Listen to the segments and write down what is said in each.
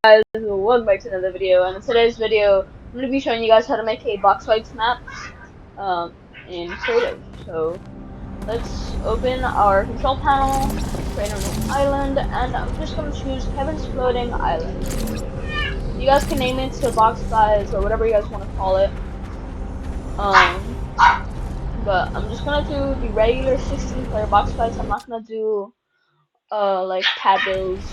Guys, welcome back to another video, and in today's video, I'm going to be showing you guys how to make a Boxfights map in creative. So, let's open our control panel, create a new island, and I'm just going to choose Kevin's Floating Island. You guys can name it to Boxfights or whatever you guys want to call it. But I'm just going to do the regular 16-player Boxfights. I'm not going to do, like, pad builds,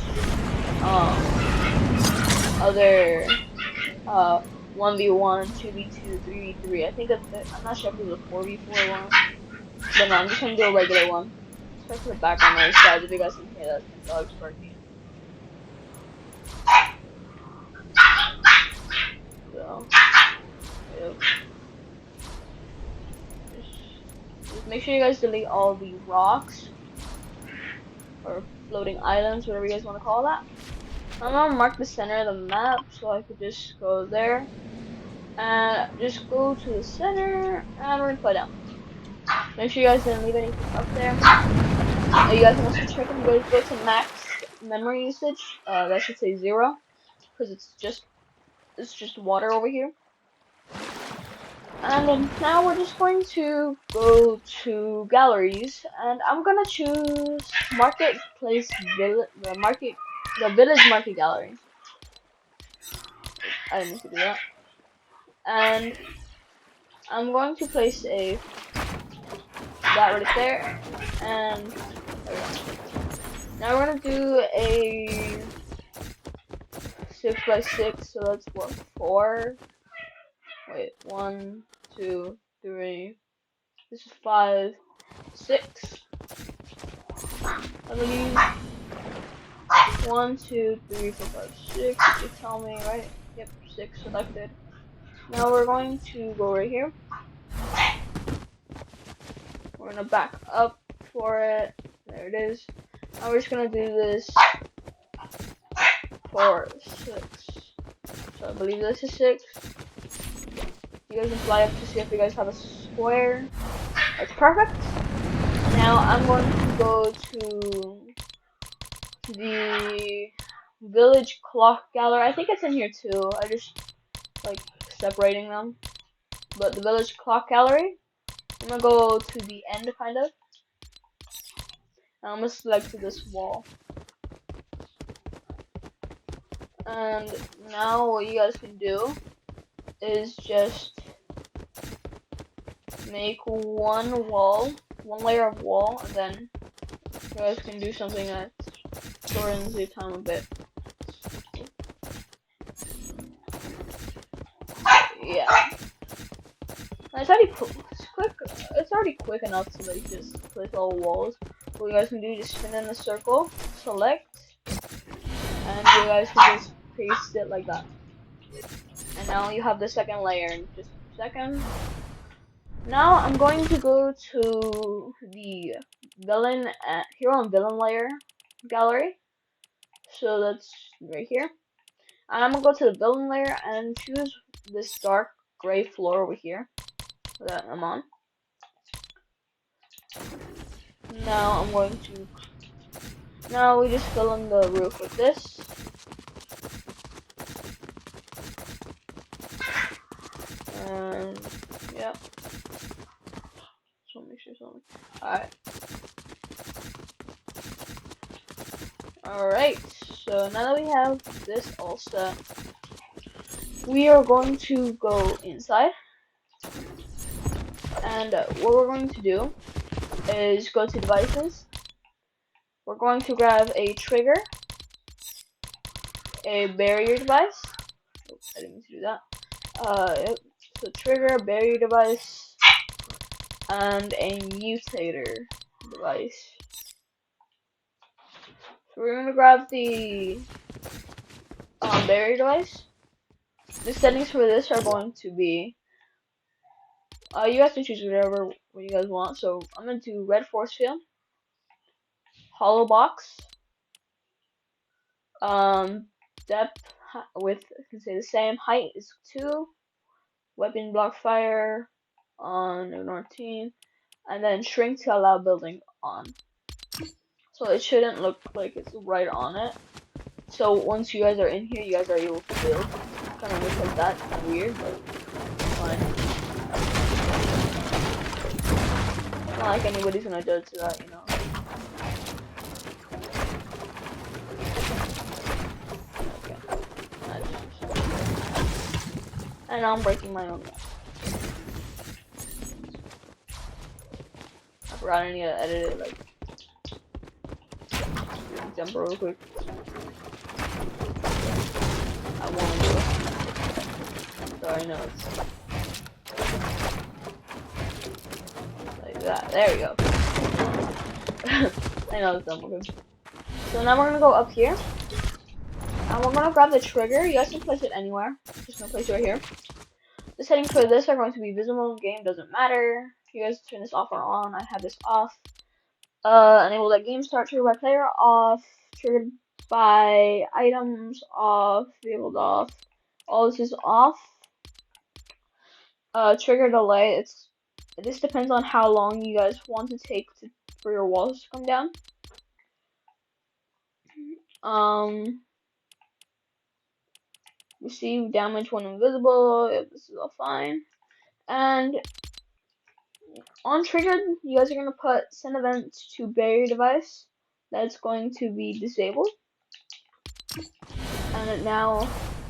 other 1v1, 2v2, 3v3. I think I'm not sure if it was a 4v4 one, but no, I'm just gonna do a regular one. Sorry for the background noise, guys. If you guys can hear that, it's my dog's barking. So, yep. Just make sure you guys delete all the rocks or floating islands, whatever you guys want to call that. I'm gonna mark the center of the map so I could just go there and just go to the center, and we're gonna play down. Make sure you guys didn't leave anything up there. You guys want to check and go to max memory usage. That should say 0, because it's just water over here. And then now we're just going to go to galleries, and I'm gonna choose marketplace village, the village market gallery. I didn't mean to do that. And I'm going to place that right there, and there we go. Now we're gonna do a 6x6, so that's what, 4? Wait, 1, 2, 3. This is 5, 6. I believe 1, 2, 3, 4, 5, 6. You tell me, right? Yep, 6 selected. Now we're going to go right here. We're gonna back up for it. There it is. Now we're just gonna do this for 6. So I believe this is 6. You guys can fly up to see if you guys have a square. That's perfect. Now I'm going to go to the village clock gallery. I think it's in here too. I just like separating them. But the village clock gallery, I'm gonna go to the end kind of. And I'm gonna select this wall. And now what you guys can do is just make one layer of wall, and then you guys can do something that shortens your time a bit. Yeah. It's already quick. It's already quick enough to like just place all walls. What you guys can do is just spin in a circle, select, and you guys can just paste it like that. And now you have the second layer in just a second. Now I'm going to go to the villain hero and villain layer gallery. So that's right here. And I'm gonna go to the villain layer and choose this dark gray floor over here that I'm on. Now I'm going to. Now we just fill in the roof with this. And yeah. So make sure something. Alright, so now that we have this all set, we are going to go inside. And what we're going to do is go to devices. We're going to grab a trigger, a barrier device. Oops, I didn't mean to do that. Yep. So trigger, barrier device, and a mutator device. So we're gonna grab the barrier device. The settings for this are going to be you guys can choose what you guys want. So I'm gonna do red force field, hollow box, depth with, I can say the same, height is 2, weapon block fire on 14, and then shrink to allow building on. So it shouldn't look like it's right on it. So once you guys are in here, you guys are able to build. Kind of looks like that, kind of weird, but fine. It's not like anybody's gonna judge that, you know. Okay. And now I'm breaking my own map. I forgot I need to edit it, like, jump real quick. I want to do it. Sorry, no, it's like that. There we go. I know it's done. Okay. So now we're gonna go up here. And we're gonna grab the trigger. You guys can place it anywhere. Just gonna place it right here. The settings for this are going to be visible in game, doesn't matter. If you guys turn this off or on, I have this off. Enable that game start, triggered by player off, triggered by items off, enabled off. All this is off. Trigger delay, this depends on how long you guys want to take for your walls to come down. Receive damage when invisible, if this is all fine. And on triggered, you guys are going to put send events to barrier device. That's going to be disabled. And now,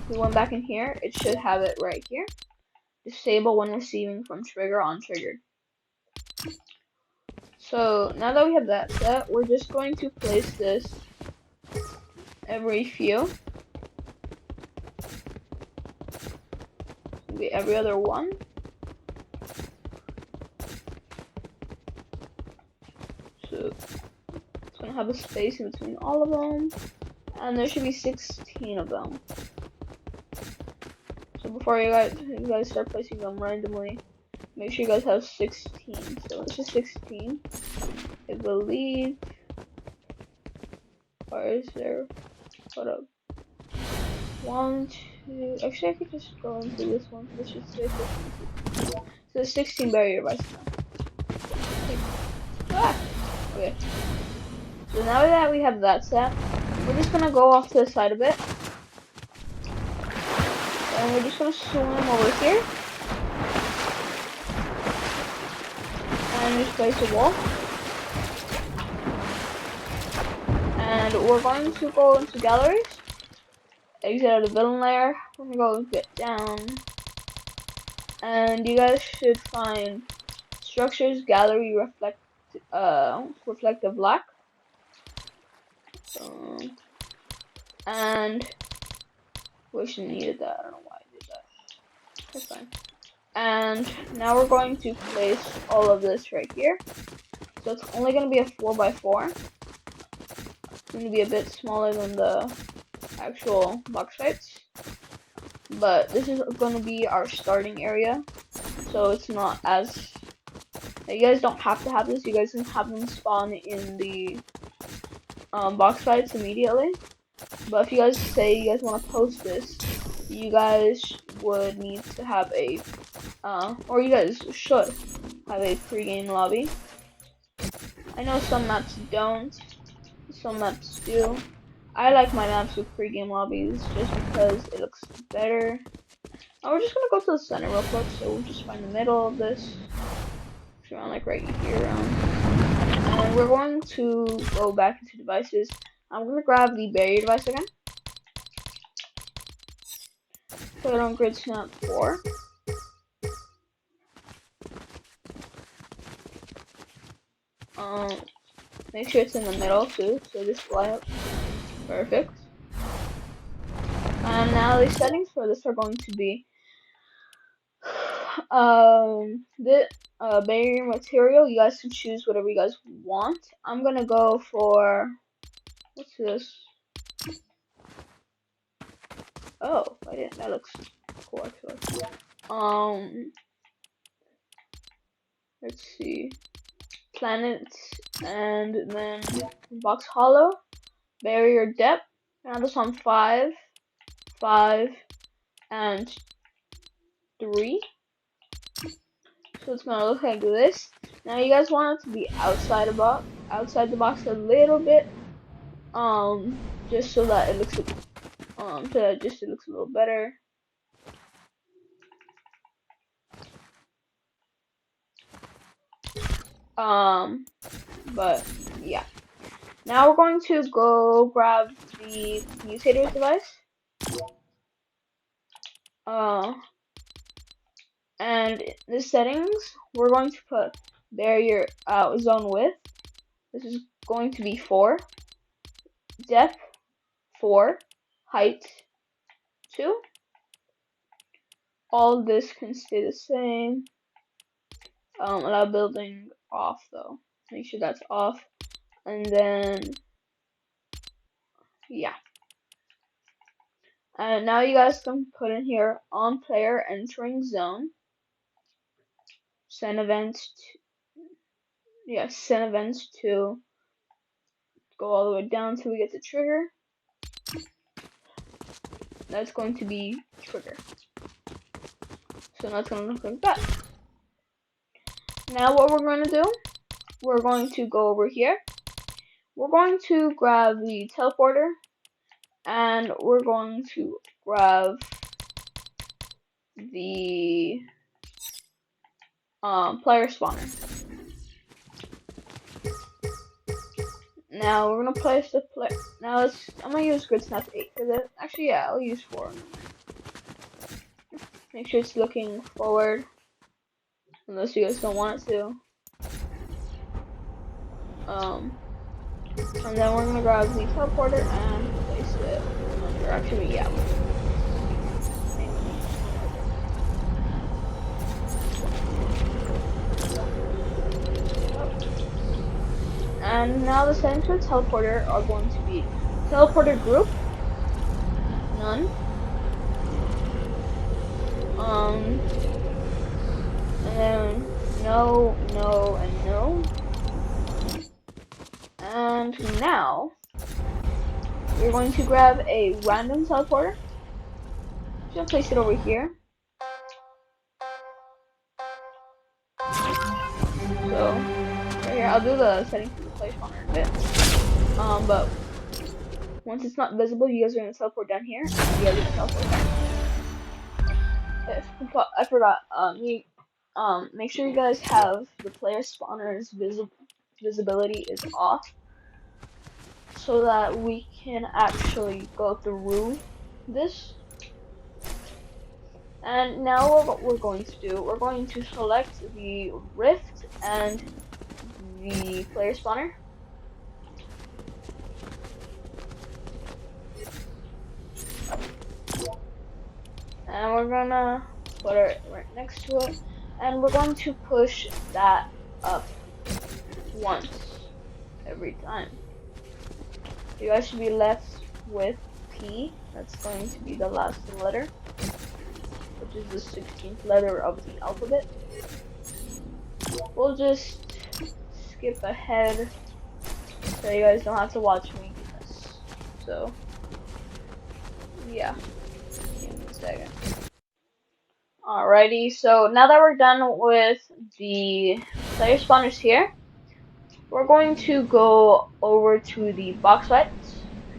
we went back in here, it should have it right here. Disable when receiving from trigger on triggered. So, now that we have that set, we're just going to place this every few. Maybe every other one. So, it's going to have a space in between all of them. And there should be 16 of them. So before you guys start placing them randomly, make sure you guys have 16. So this is 16. I believe. Or is there? Hold up. 1, 2. Actually, I could just go into this one. Let's just say 15. So there's 16 barrier devices now. Okay. So now that we have that set, we're just gonna go off to the side a bit. And we're just gonna swim over here. And just place a wall. And we're going to go into galleries. Exit out of the villain layer. We're gonna go get down. And you guys should find structures, gallery, reflective black. And wish I needed that. I don't know why I did that. That's fine. And now we're going to place all of this right here. So it's only going to be a 4x4. It's going to be a bit smaller than the actual Boxfights. But this is going to be our starting area. So it's not as... You guys don't have to have this. You guys can have them spawn in the Boxfights immediately. But if you guys say you guys want to post this, you guys would need to have a, or you guys should have a pre-game lobby. I know some maps don't, some maps do. I like my maps with pre-game lobbies just because it looks better. And we're just gonna go to the center real quick, so we'll just find the middle of this. Around like right here around. And we're going to go back into devices. I'm gonna grab the barrier device again. Put it on grid snap 4. Make sure it's in the middle too, so just fly up. Perfect. And now the settings for this are going to be the barrier material. You guys can choose whatever you guys want. I'm gonna go for, what's this? Oh, I didn't. That looks cool actually. Let's see. Planets, and then box hollow, barrier depth. Now this on 5, 5, and 3. So it's gonna look like this. Now you guys want it to be outside the box a little bit. just so that it looks it looks a little better. But yeah. Now we're going to go grab the Mutator device. And in the settings, we're going to put barrier zone width. This is going to be 4. Depth 4. Height 2. All this can stay the same. Allow building off though. Make sure that's off. And then yeah. And now you guys can put in here on player entering zone. Send events to go all the way down till we get to trigger. That's going to be trigger. So now it's going to look like that. Now what we're going to do, we're going to go over here. We're going to grab the teleporter and we're going to grab the player spawner. Now we're gonna place the player. Now I'm gonna use grid snap 8 for this. Actually, yeah, I'll use 4. Make sure it's looking forward, unless you guys don't want it to. And then we're gonna grab the teleporter and place it under. Actually, yeah. And now the settings for the teleporter are going to be teleporter group, none, and then no, no, and no. And now we're going to grab a random teleporter. Just place it over here. So right here, I'll do the settings for the play spawner in a bit. But once it's not visible, you guys are gonna teleport down here. And you guys are gonna teleport down. I forgot. Make sure you guys have the player spawner's visibility is off, so that we can actually go through this. And now what we're going to do, we're going to select the rift and the player spawner. And we're gonna put it right next to it, and we're going to push that up once every time. You guys should be left with P. That's going to be the last letter, which is the 16th letter of the alphabet. We'll just skip ahead so you guys don't have to watch me do this. So yeah, give me a second. Alrighty, so now that we're done with the player spawners here, we're going to go over to the Boxfights.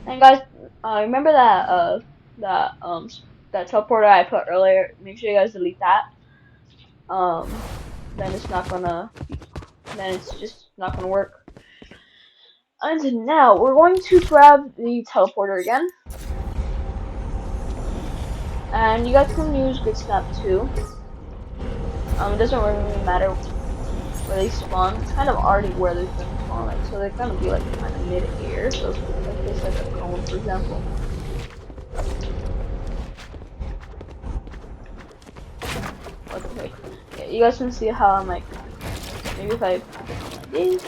And guys, remember that that teleporter I put earlier? Make sure you guys delete that. Then it's not gonna. Then it's just not gonna work. And now we're going to grab the teleporter again. And you guys can use grid snap 2. It doesn't really matter where they spawn. It's kind of already where they're going to spawn, like, so they're gonna be like kind of mid-air. So if it's like a cone, for example. Okay. Yeah, you guys can see how I'm like. Maybe if I like this.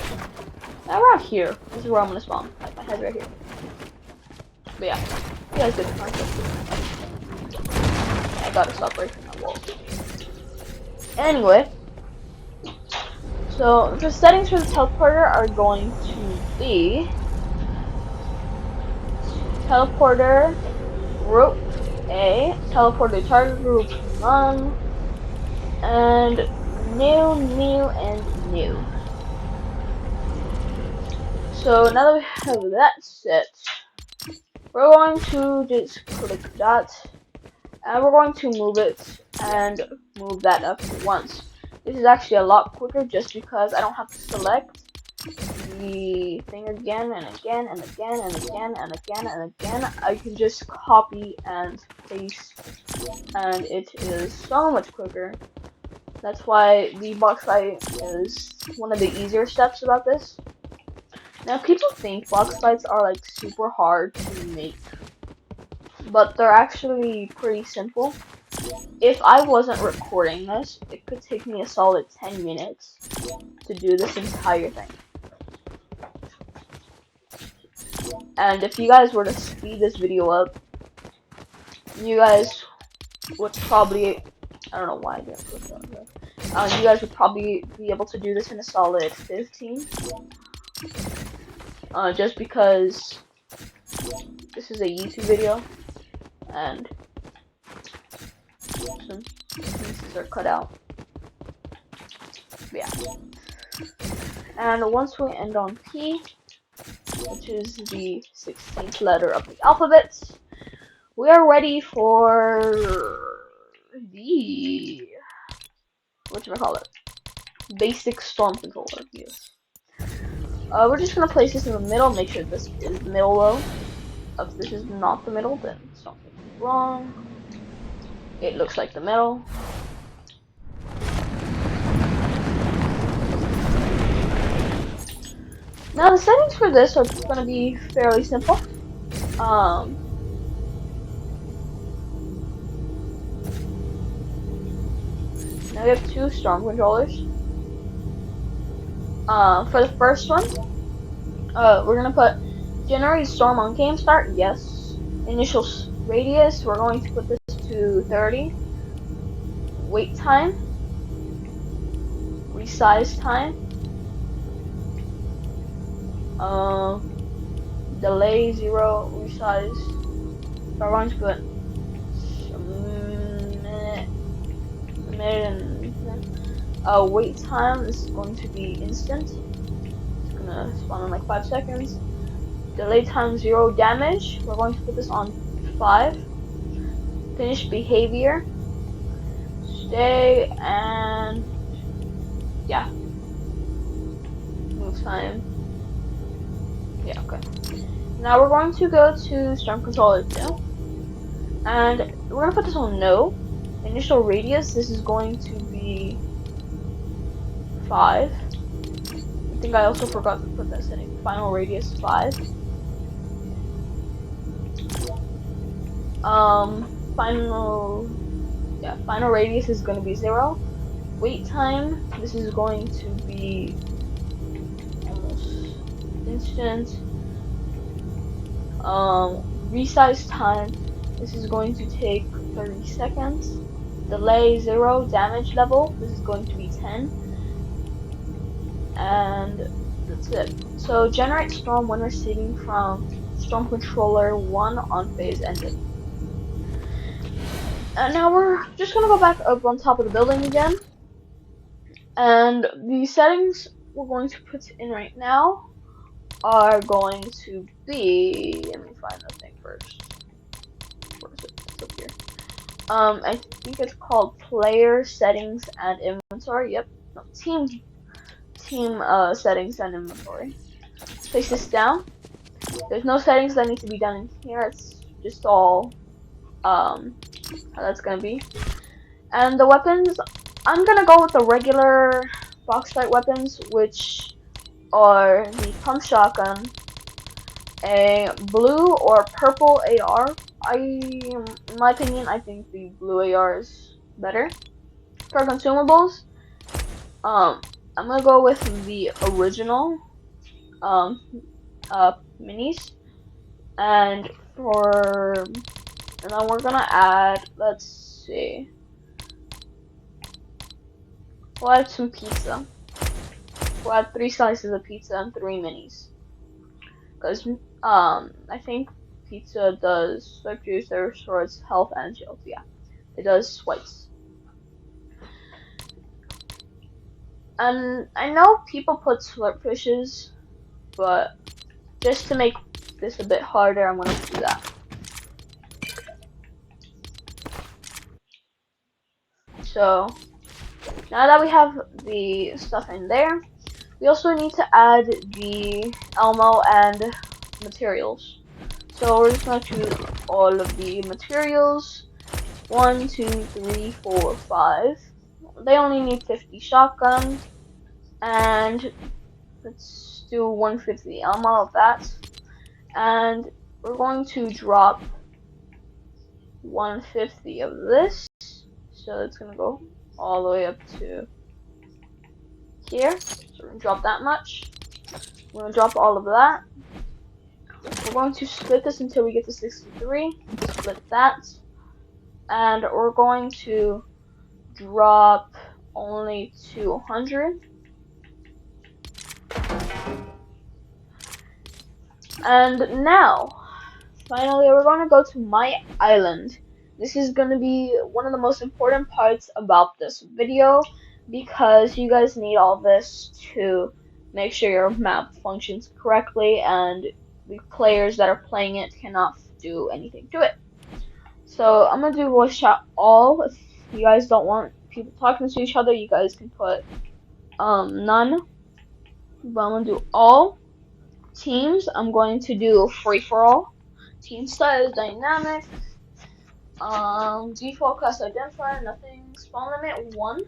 Around here. This is where I'm gonna spawn. Like my head's right here. But yeah, you guys get the concept. I gotta stop breaking that wall. Anyway, so the settings for the teleporter are going to be teleporter group A, teleporter target group none, and new, and new. So now that we have that set, we're going to just click that, and we're going to move it and move that up once. This is actually a lot quicker just because I don't have to select the thing again and again and again and again and again and again. I can just copy and paste, and it is so much quicker. That's why the box fight is one of the easier steps about this. Now, people think box fights are like super hard to make, but they're actually pretty simple. If I wasn't recording this, it could take me a solid 10 minutes to do this entire thing. And if you guys were to speed this video up, you guys would probably, I don't know why I didn't put that there. You guys would probably be able to do this in a solid 15. Just because this is a YouTube video, and some pieces are cut out. Yeah. And once we end on P, which is the 16th letter of the alphabet, we are ready for the whatchamacallit, basic storm controller. Yes. We're just gonna place this in the middle. Make sure this is the middle though. If this is not the middle, then something's wrong. It looks like the middle. Now the settings for this are gonna be fairly simple. Now we have two storm controllers. For the first one, we're gonna put generate storm on game start. Yes. Initial radius, we're going to put this to 30. Wait time. Resize time. Delay 0. Resize. We're going to put a minute and wait time. This is going to be instant. It's gonna spawn in like 5 seconds. Delay time 0 damage. We're going to put this on 5. Finish behavior. Stay and yeah. Move time. Yeah, okay. Now we're going to go to Storm Controller 2. And we're gonna put this on no. Initial radius, this is going to be 5. I think I also forgot to put that setting. Final radius 5. Final radius is going to be 0. Wait time, this is going to be almost instant. Resize time, this is going to take 30 seconds. Delay 0. Damage level, this is going to be 10. And that's it. So generate storm when receiving from Storm Controller 1 on phase ended. And now we're just gonna go back up on top of the building again. And the settings we're going to put in right now are going to be, let me find the thing first. Where is it? It's up here. I think it's called player settings and inventory. Yep. No, team settings and inventory. Place this down. There's no settings that need to be done in here. It's just all how that's gonna be. And the weapons, I'm gonna go with the regular box fight weapons, which are the pump shotgun, a blue or purple AR. In my opinion, I think the blue AR is better. For consumables, I'm gonna go with the original minis, and then we're gonna add, let's see, we'll add some pizza. We'll add 3 slices of pizza and 3 minis, because I think pizza does slurp juice that restores health and shield. Yeah, it does swipes. And I know people put slurp fishes, but just to make this a bit harder, I'm gonna do that. So now that we have the stuff in there, we also need to add the ammo and materials. So we're just going to choose all of the materials. 1, 2, 3, 4, 5. They only need 50 shotgun. And let's do 150 ammo of that. And we're going to drop 150 of this. So it's going to go all the way up to here. So we're going to drop that much. We're going to drop all of that. We're going to split this until we get to 63. Split that. And we're going to drop only 200. And now, finally, we're going to go to my island. This is going to be one of the most important parts about this video because you guys need all this to make sure your map functions correctly and the players that are playing it cannot do anything to it. So I'm going to do voice chat all. If you guys don't want people talking to each other, you guys can put none. But I'm going to do all. Teams, I'm going to do free-for-all. Team size, dynamic. Default class identifier, nothing. Spawn limit 1.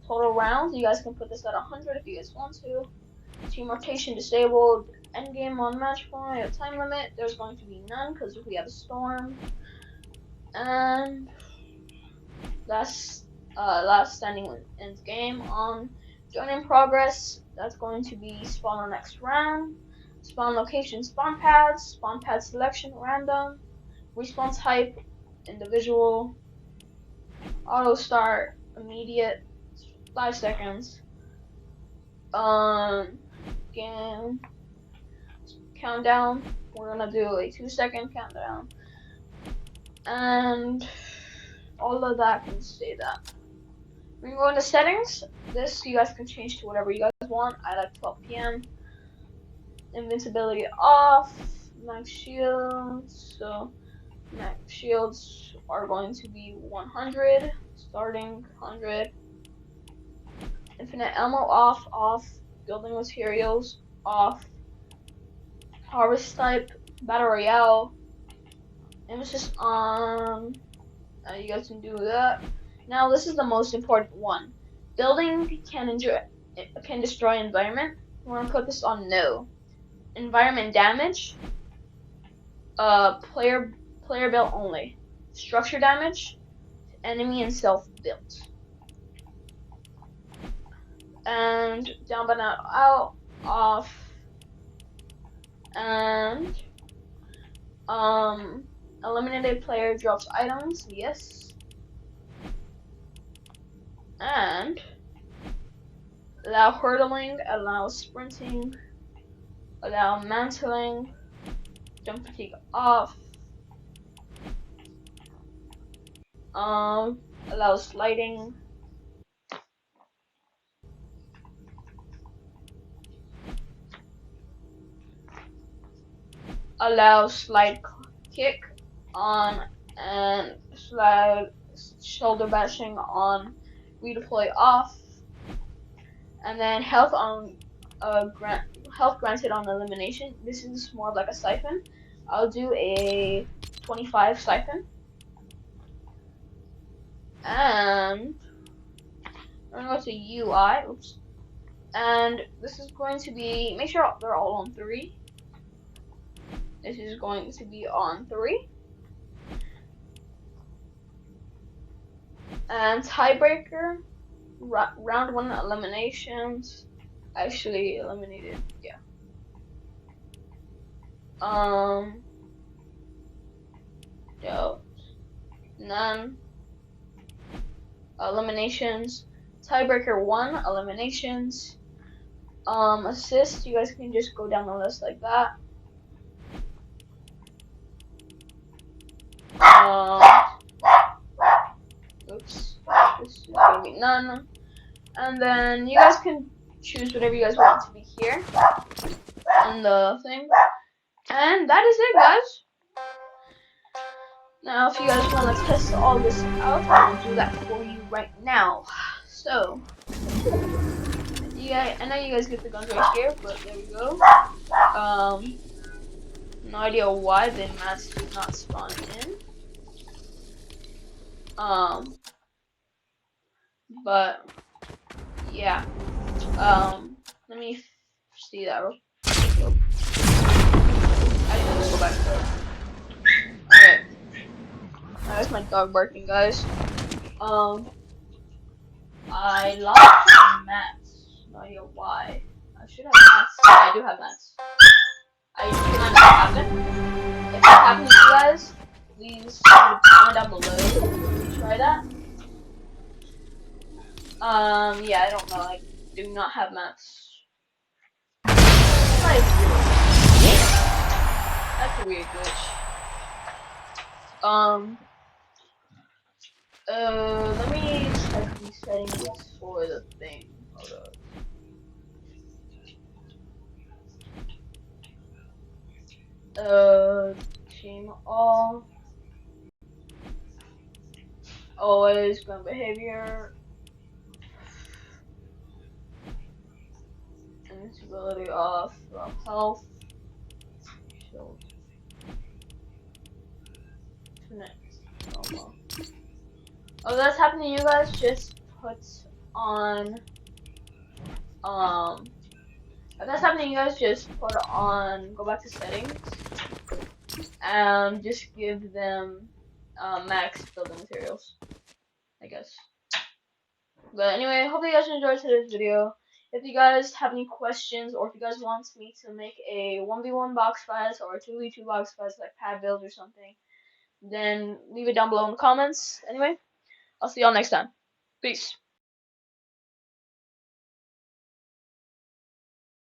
Total rounds, you guys can put this at 100 if you guys want to. Team rotation disabled. Endgame on match point. Time limit, there's going to be none because we have a storm. And last standing ends game. Join in progress, that's going to be spawn on next round. Spawn location, spawn pad selection, random. Respawn type, individual. Auto start, immediate, 5 seconds. Game countdown, we're gonna do a 2-second countdown. And all of that can stay that. We go into settings. This you guys can change to whatever you guys want. I like 12 p.m. Invincibility off. Max shields. So max shields are going to be 100. Starting 100. Infinite ammo off. Building materials off. Harvest type. Battle Royale. Emphasis on. You guys can do that. Now this is the most important one. Building can destroy environment. We're gonna put this on no. Environment damage. Player built only. Structure damage. Enemy and self built. And down but not out. Off. And eliminated player drops items. Yes. And allow hurdling, allow sprinting, allow mantling, jump fatigue off, allow sliding, allow slide kick on, and slide shoulder bashing on, redeploy off, and then health on health granted on elimination. This is more like a siphon. I'll do a 25 siphon. And I'm gonna go to UI. Oops. And this is going to be, make sure they're all on 3. This is going to be on 3. And tiebreaker, round 1 eliminations. Actually eliminated, yeah. None. Eliminations. Tiebreaker 1, eliminations. Assist, you guys can just go down the list like that. Oops. This is gonna be none. And then you guys can choose whatever you guys want to be here on the thing. And that is it, guys. Now, if you guys want to test all this out, I will do that for you right now. So, I know you guys get the guns right here, but there we go. No idea why the mats did not spawn in. But yeah. Let me see that real quick. I need to go back there. Alright. That's my dog barking, guys. I lost my mats. No idea why. I should have mats. I do have mats. I do not know what happened. If that happened to you guys, please comment down below to try that. Yeah, I don't know. I do not have mats. That's a weird glitch. Let me check these settings for the thing. Hold up. Team all. Always gun behavior. Invincibility off. Health. Shield. Normal. Oh, that's happening to you guys. Just put on. If that's happening to you guys, just put on. Go back to settings. And just give them max building materials, I guess. But anyway, hope you guys enjoyed today's video. If you guys have any questions, or if you guys want me to make a 1v1 box fights or a 2v2 box fights like pad builds or something, then leave it down below in the comments. Anyway, I'll see y'all next time. Peace.